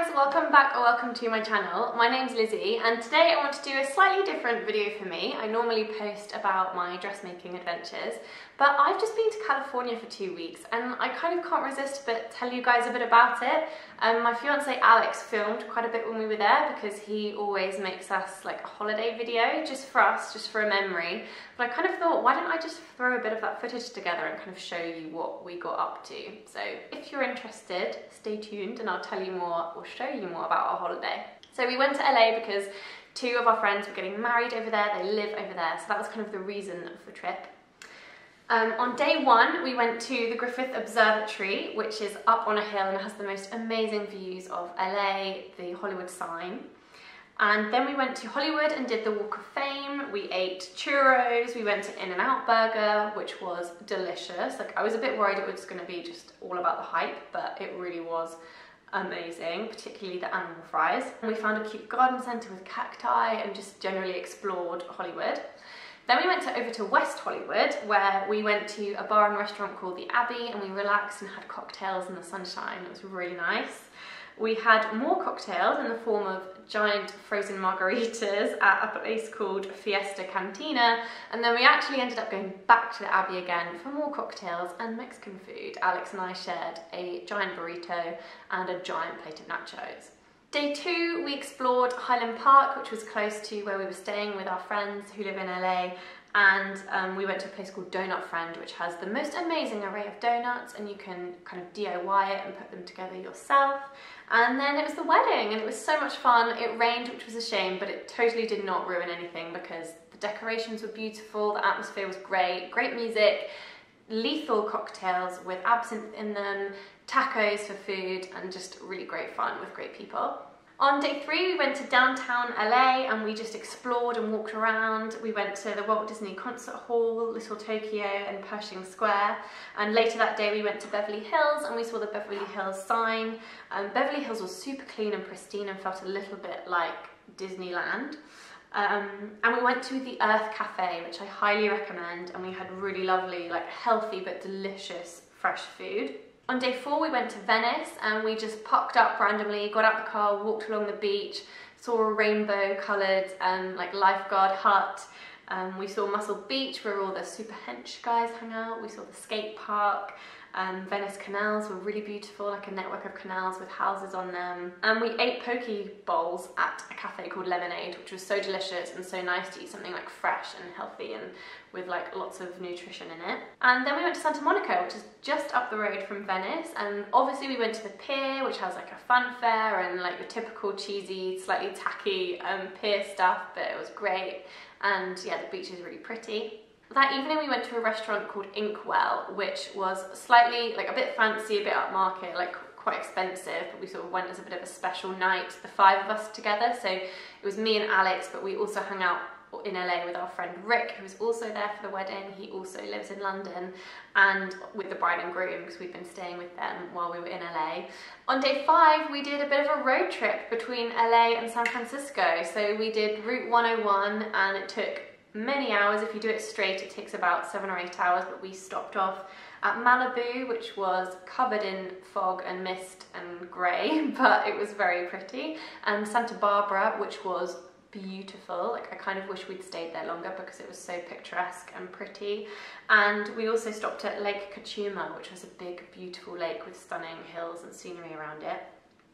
guys, welcome back or welcome to my channel. My name's Lizzie and today I want to do a slightly different video for me. I normally post about my dressmaking adventures, but I've just been to California for 2 weeks and I kind of can't resist but tell you guys a bit about it. My fiance Alex filmed quite a bit when we were there because he always makes us like a holiday video just for us, just for a memory. But I kind of thought, why don't I just throw a bit of that footage together and kind of show you what we got up to. So if you're interested, stay tuned and I'll tell you more or show you more about our holiday. So we went to LA because 2 of our friends were getting married over there, they live over there, so that was kind of the reason of the trip. On day 1 we went to the Griffith Observatory, which is up on a hill and has the most amazing views of LA, the Hollywood sign. And then we went to Hollywood and did the Walk of Fame. We ate churros, we went to In-N-Out Burger, which was delicious. Like, I was a bit worried it was going to be just all about the hype, but it really was amazing, particularly the animal fries. And we found a cute garden centre with cacti and just generally explored Hollywood. Then we went over to West Hollywood, where we went to a bar and restaurant called the Abbey and we relaxed and had cocktails in the sunshine. It was really nice. We had more cocktails in the form of giant frozen margaritas at a place called Fiesta Cantina, and then we actually ended up going back to the Abbey again for more cocktails and Mexican food. Alex and I shared a giant burrito and a giant plate of nachos. Day 2 we explored Highland Park, which was close to where we were staying with our friends who live in LA, and we went to a place called Donut Friend, which has the most amazing array of donuts and you can kind of DIY it and put them together yourself. And then it was the wedding and it was so much fun. It rained, which was a shame, but it totally did not ruin anything because the decorations were beautiful, the atmosphere was great, great music, lethal cocktails with absinthe in them, tacos for food, and just really great fun with great people. On day 3 we went to downtown LA and we just explored and walked around. We went to the Walt Disney Concert Hall, Little Tokyo and Pershing Square, and later that day we went to Beverly Hills and we saw the Beverly Hills sign. Beverly Hills was super clean and pristine and felt a little bit like Disneyland. And we went to the Earth Cafe, which I highly recommend, and we had really lovely, like healthy but delicious fresh food. On day 4 we went to Venice and we just parked up randomly, got out the car, walked along the beach, saw a rainbow coloured like lifeguard hut. We saw Muscle Beach where all the super hench guys hung out. We saw the skate park. Venice canals were really beautiful, like a network of canals with houses on them. And we ate poke bowls at a cafe called Lemonade, which was so delicious and so nice to eat something like fresh and healthy and with like lots of nutrition in it. And then we went to Santa Monica, which is just up the road from Venice, and obviously we went to the pier, which has like a fun fair and like the typical cheesy, slightly tacky pier stuff, but it was great. And yeah, the beach is really pretty. That evening we went to a restaurant called Inkwell, which was slightly, like a bit fancy, a bit upmarket, like quite expensive, but we sort of went as a bit of a special night, the 5 of us together. So it was me and Alex, but we also hung out in LA with our friend Rick, who was also there for the wedding. He also lives in London, and with the bride and groom, because we've been staying with them while we were in LA. On day 5 we did a bit of a road trip between LA and San Francisco. So we did Route 101 and it took many hours. If you do it straight it takes about 7 or 8 hours, but we stopped off at Malibu, which was covered in fog and mist and grey, but it was very pretty, and Santa Barbara, which was beautiful. Like, I kind of wish we'd stayed there longer because it was so picturesque and pretty. And we also stopped at Lake Cachuma, which was a big beautiful lake with stunning hills and scenery around it.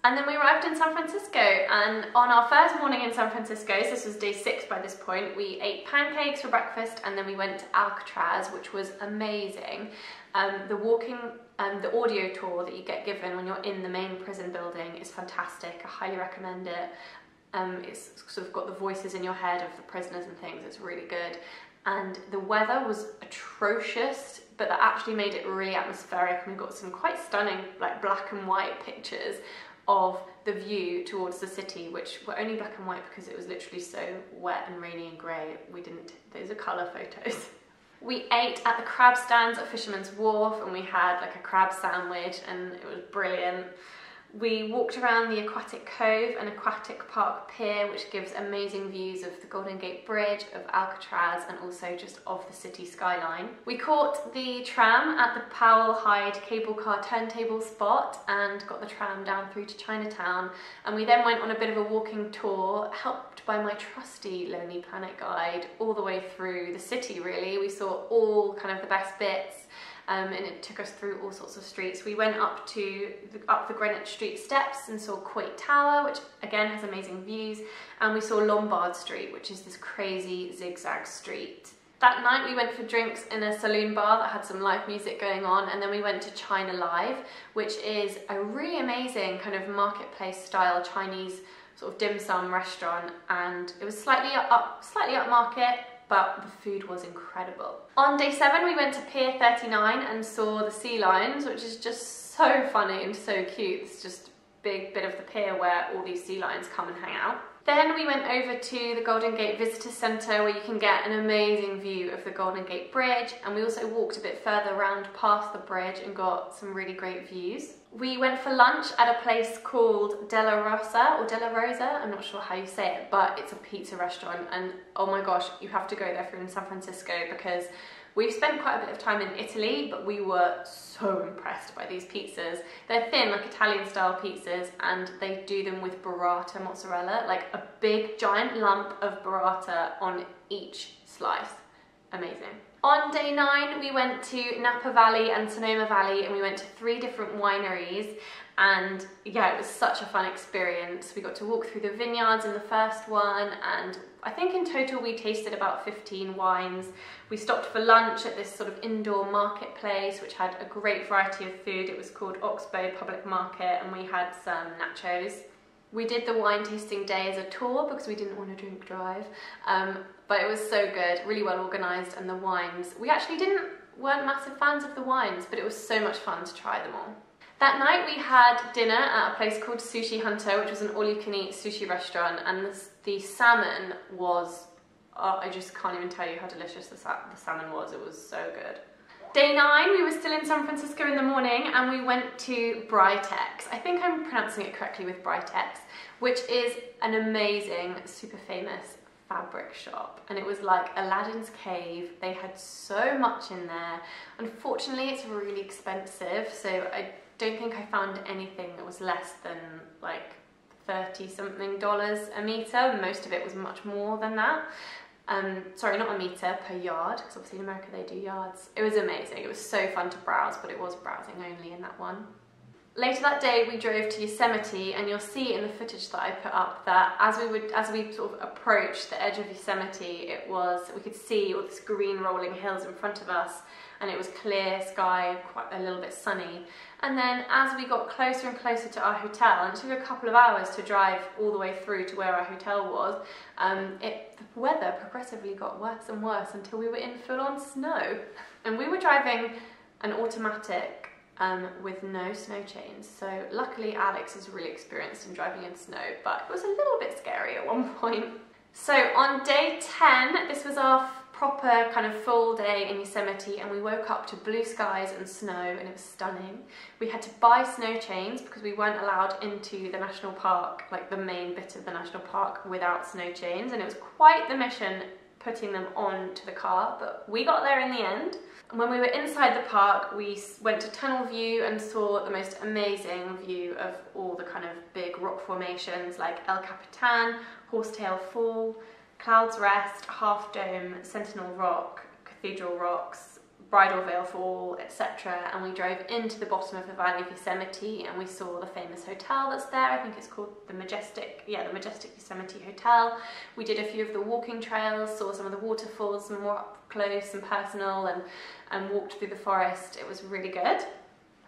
And then we arrived in San Francisco, and on our first morning in San Francisco, so this was day 6 by this point, we ate pancakes for breakfast and then we went to Alcatraz, which was amazing. The audio tour that you get given when you're in the main prison building is fantastic. I highly recommend it. It's sort of got the voices in your head of the prisoners and things. It's really good. And the weather was atrocious, but that actually made it really atmospheric, and we got some quite stunning like black and white pictures of the view towards the city, which were only black and white because it was literally so wet and rainy and grey. Those are colour photos. We ate at the crab stands at Fisherman's Wharf and we had like a crab sandwich and it was brilliant. We walked around the Aquatic Cove and Aquatic Park Pier, which gives amazing views of the Golden Gate Bridge, of Alcatraz, and also just of the city skyline. We caught the tram at the Powell Hyde cable car turntable spot and got the tram down through to Chinatown, and we then went on a bit of a walking tour, helped by my trusty Lonely Planet guide, all the way through the city really. We saw all kind of the best bits. And it took us through all sorts of streets. We went up the Greenwich Street steps and saw Coit Tower, which again has amazing views, and we saw Lombard Street, which is this crazy zigzag street. That night we went for drinks in a saloon bar that had some live music going on, and then we went to China Live, which is a really amazing kind of marketplace style Chinese sort of dim sum restaurant, and it was slightly upmarket, but the food was incredible. On day 7 we went to Pier 39 and saw the sea lions, which is just so funny and so cute. It's just a big bit of the pier where all these sea lions come and hang out. Then we went over to the Golden Gate Visitor Centre, where you can get an amazing view of the Golden Gate Bridge, and we also walked a bit further around past the bridge and got some really great views. We went for lunch at a place called Della Rosa, or Della Rosa, I'm not sure how you say it, but it's a pizza restaurant, and oh my gosh, you have to go there if you're in San Francisco, because we've spent quite a bit of time in Italy, but we were so impressed by these pizzas. They're thin, like Italian style pizzas, and they do them with burrata mozzarella, like a big giant lump of burrata on each slice. Amazing. On day 9 we went to Napa Valley and Sonoma Valley, and we went to 3 different wineries, and yeah, it was such a fun experience. We got to walk through the vineyards in the first one, and I think in total we tasted about 15 wines. We stopped for lunch at this sort of indoor marketplace which had a great variety of food. It was called Oxbow Public Market, and we had some nachos. We did the wine tasting day as a tour because we didn't want to drink drive, but it was so good, really well organised, and the wines, we actually weren't massive fans of the wines, but it was so much fun to try them all. That night we had dinner at a place called Sushi Hunter, which was an all-you-can-eat sushi restaurant, and the salmon was, I just can't even tell you how delicious the salmon was. It was so good. Day 9, we were still in San Francisco in the morning, and we went to Britex. I think I'm pronouncing it correctly with Britex, which is an amazing, super famous fabric shop, and it was like Aladdin's cave. They had so much in there. Unfortunately, it's really expensive, so I don't think I found anything that was less than like $30-something a meter. Most of it was much more than that. Sorry, not a meter, per yard, because obviously in America they do yards. It was amazing. It was so fun to browse, but it was browsing only in that one. Later that day we drove to Yosemite, and you'll see in the footage that I put up that as we sort of approached the edge of Yosemite, we could see all this green rolling hills in front of us, and it was clear sky, quite a little bit sunny. And then as we got closer and closer to our hotel, and it took a couple of hours to drive all the way through to where our hotel was, the weather progressively got worse and worse until we were in full-on snow. And we were driving an automatic with no snow chains, so luckily Alex is really experienced in driving in snow, but it was a little bit scary at one point. So on day 10, this was our proper kind of full day in Yosemite, and we woke up to blue skies and snow, and it was stunning. We had to buy snow chains because we weren't allowed into the national park, like the main bit of the national park, without snow chains, and it was quite the mission putting them on to the car, but we got there in the end. And when we were inside the park, we went to Tunnel View and saw the most amazing view of all the kind of big rock formations like El Capitan, Horsetail Fall, Cloud's Rest, Half Dome, Sentinel Rock, Cathedral Rocks, Bridal Veil Fall, etc. And we drove into the bottom of the Valley of Yosemite, and we saw the famous hotel that's there. I think it's called the Majestic Yosemite Hotel. We did a few of the walking trails, saw some of the waterfalls more up close and personal, and walked through the forest. It was really good.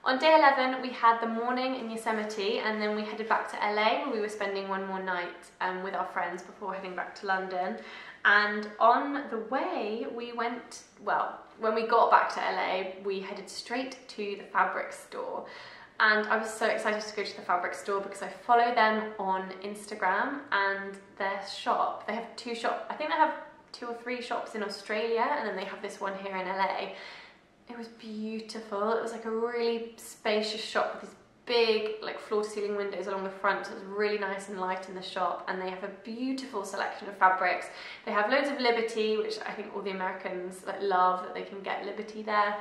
On day 11, we had the morning in Yosemite, and then we headed back to LA, where we were spending one more night with our friends before heading back to London. And on the way, when we got back to LA, we headed straight to the fabric store. And I was so excited to go to the fabric store because I follow them on Instagram, and their shop, they have 2 shops. I think they have 2 or 3 shops in Australia, and then they have this one here in LA. It was beautiful. It was like a really spacious shop with these big like floor-to-ceiling windows along the front, so it's really nice and light in the shop, and they have a beautiful selection of fabrics. They have loads of Liberty, which I think all the Americans like love, that they can get Liberty there.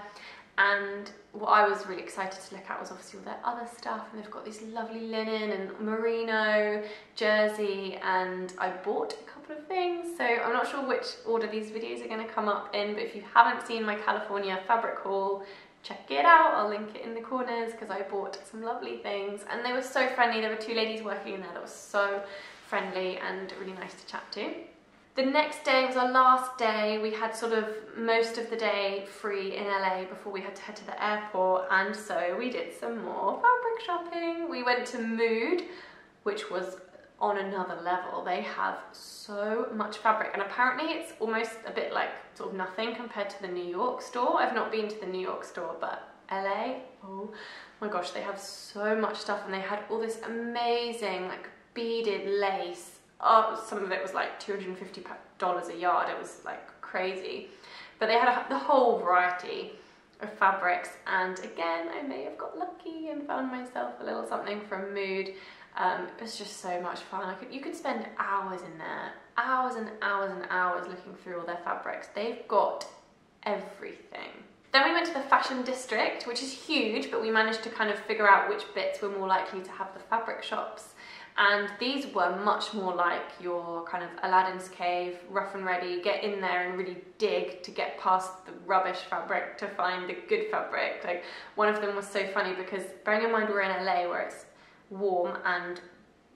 And what I was really excited to look at was obviously all their other stuff, and they've got these lovely linen and merino, jersey, and I bought a couple of things. So I'm not sure which order these videos are going to come up in, but if you haven't seen my California fabric haul, check it out. I'll link it in the corners because I bought some lovely things, and they were so friendly. There were two ladies working in there that were so friendly and really nice to chat to. The next day was our last day. We had sort of most of the day free in LA before we had to head to the airport, and so we did some more fabric shopping. We went to Mood, which was on another level. They have so much fabric, and apparently it's almost a bit like sort of nothing compared to the New York store. I've not been to the New York store, but LA, oh my gosh, they have so much stuff, and they had all this amazing like beaded lace. Oh, some of it was like $250 a yard. It was like crazy, but they had the whole variety of fabrics, and again I may have got lucky and found myself a little something from Mood. It was just so much fun. You could spend hours in there, hours and hours and hours looking through all their fabrics. They've got everything. Then we went to the fashion district, which is huge, but we managed to kind of figure out which bits were more likely to have the fabric shops. And these were much more like your kind of Aladdin's cave, rough and ready, get in there and really dig to get past the rubbish fabric to find the good fabric. Like, one of them was so funny because, bearing in mind we're in LA where it's warm and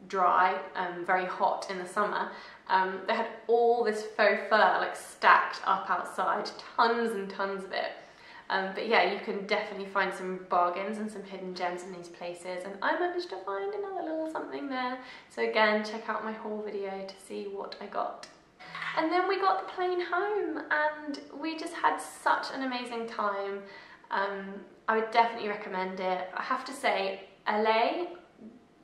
dry, very hot in the summer, they had all this faux fur like stacked up outside, tons and tons of it. But yeah, you can definitely find some bargains and some hidden gems in these places, and I managed to find another little something there. So again, check out my haul video to see what I got. And then we got the plane home, and we just had such an amazing time. I would definitely recommend it. I have to say, LA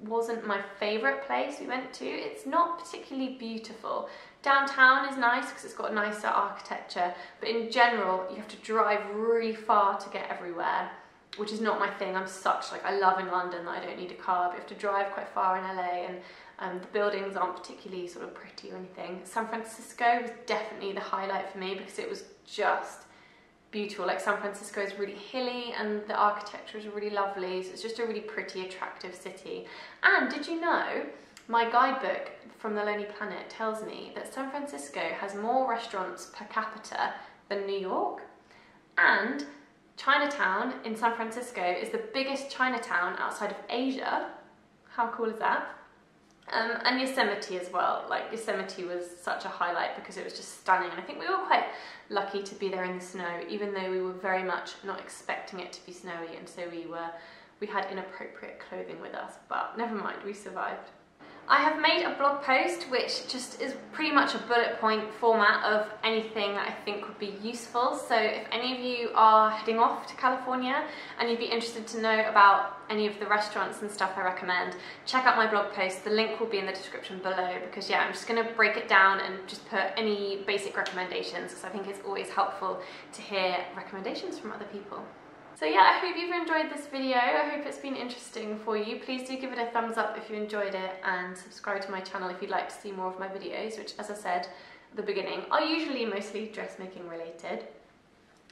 wasn't my favourite place we went to. It's not particularly beautiful. Downtown is nice because it's got nicer architecture, but in general you have to drive really far to get everywhere, which is not my thing. I love in London that I don't need a car, but you have to drive quite far in LA, and the buildings aren't particularly sort of pretty or anything. San Francisco was definitely the highlight for me because it was just beautiful. Like, San Francisco is really hilly and the architecture is really lovely, so it's just a really pretty, attractive city. And did you know, my guidebook from The Lonely Planet tells me that San Francisco has more restaurants per capita than New York, and Chinatown in San Francisco is the biggest Chinatown outside of Asia. How cool is that? And Yosemite as well. Like, Yosemite was such a highlight because it was just stunning, and I think we were quite lucky to be there in the snow, even though we were very much not expecting it to be snowy, and so we had inappropriate clothing with us, but never mind, we survived. I have made a blog post which just is pretty much a bullet point format of anything that I think would be useful. So if any of you are heading off to California and you'd be interested to know about any of the restaurants and stuff I recommend, check out my blog post. The link will be in the description below, because yeah, I'm just going to break it down and just put any basic recommendations, because I think it's always helpful to hear recommendations from other people. So yeah, I hope you've enjoyed this video. I hope it's been interesting for you. Please do give it a thumbs up if you enjoyed it, and subscribe to my channel if you'd like to see more of my videos, which, as I said at the beginning, are usually mostly dressmaking related.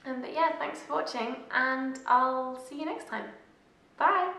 But yeah, thanks for watching, and I'll see you next time. Bye!